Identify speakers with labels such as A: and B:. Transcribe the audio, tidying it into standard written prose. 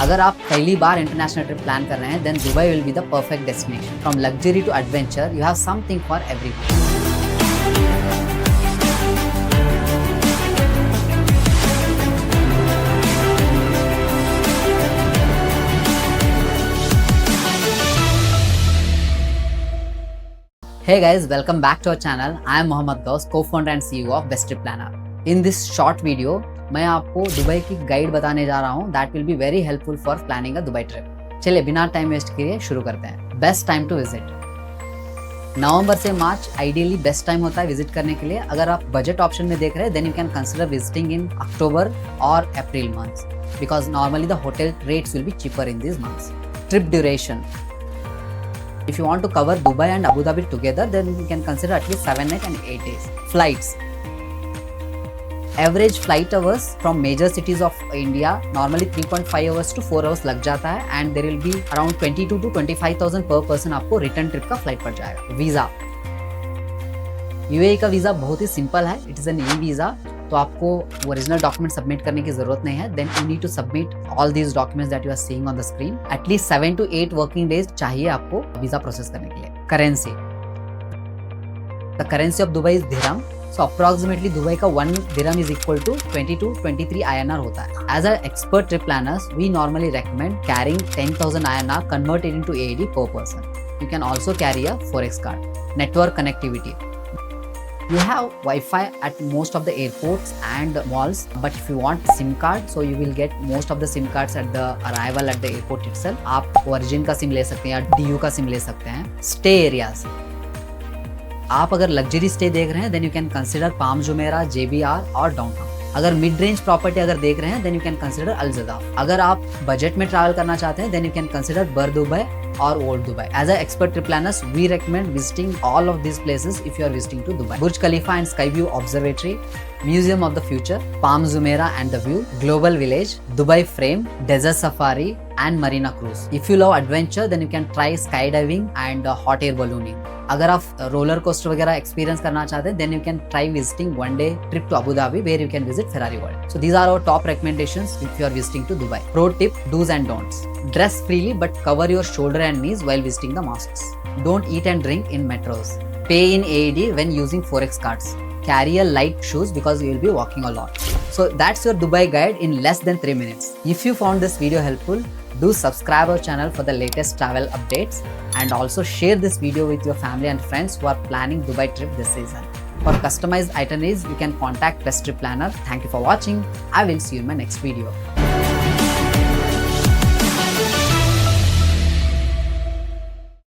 A: अगर आप पहली बार इंटरनेशनल ट्रिप प्लान कर रहे हैं, then Dubai will be the perfect destination. From luxury to adventure, you have something for everyone. Hey guys, welcome back to our channel. I am Mohammad Ghaus, co-founder and CEO of Best Trip Planner. In this short video, मैं आपको Dubai की guide बताने जा रहा हूँ that will be very helpful for planning a Dubai trip. चलिए बिना time waste किए शुरू करते हैं. Best time to visit. नवंबर से मार्च आइडियली बेस्ट टाइम होता है विजिट करने के लिए. अगर आप बजट ऑप्शन में देख रहे हैं, then you can consider visiting in October और April months, because normally the hotel rates will be cheaper in this months. Trip duration. If you want to cover Dubai and Abu Dhabi together, then you can consider at least 7 nights and 8 days. Flights. Average flight hours from major cities of India normally 3.5 hours to 4 hours लग जाता है, and there will be around 22 to 25,000 per person आपको return trip का flight पड़ जाएगा. Visa. UAE का visa बहुत ही सिंपल है. It is an e visa, तो आपको ओरिजिनल डॉक्यूमेंट सबमिट करने की जरूरत नहीं है. Then you need to submit all these documents that you are seeing on the screen. At least 7 to 8 working days चाहिए आपको वीजा प्रोसेस करने के लिए. Currency. The currency of Dubai is dirham. So approximately Dubai का 1 dirham is equal to 20 to 23 INR होता है. As a expert trip planners, we normally recommend carrying 10,000 INR converted into AED per person. You can also carry a Forex card. Network connectivity. You have Wi-Fi at most of the airports and malls, but if you want SIM card, so you will get most of the SIM cards at the arrival at the airport itself. आप Origin का SIM ले सकते हैं या DU का SIM ले सकते हैं. Stay areas. आप अगर लग्जरी स्टे देख रहे हैं, then you can consider Palm Jumeirah, JBR और डाउनटाउन. अगर मिड रेंज प्रॉपर्टी अगर देख रहे हैं, then you can consider Al Jaddaf. अगर आप बजट में ट्रैवल करना चाहते हैं, then you can consider Bur Dubai और old Dubai. As a expert trip planners, we recommend visiting all of these places if you are visiting to Dubai. Burj Khalifa and Sky View Observatory, Museum of the Future, Palm Jumeirah and the View, Global Village, Dubai Frame, Desert Safari and Marina Cruise. If you love adventure, then you can try skydiving and hot air ballooning. अगर आप roller coaster वगैरह experience करना चाहते हैं, then you can try visiting one day trip to Abu Dhabi where you can visit Ferrari World. So these are our top recommendations if you are visiting to Dubai. Pro tip: do's and don'ts. Dress freely but cover your shoulder and knees while visiting the mosques. Don't eat and drink in metros. Pay in AED when using Forex cards. Carry a light shoes because you will be walking a lot. So that's your Dubai guide in less than 3 minutes. If you found this video helpful, do subscribe our channel for the latest travel updates, and also share this video with your family and friends who are planning Dubai trip this season. For customized itineraries, you can contact Best Trip Planner. Thank you for watching. I will see you in my next video.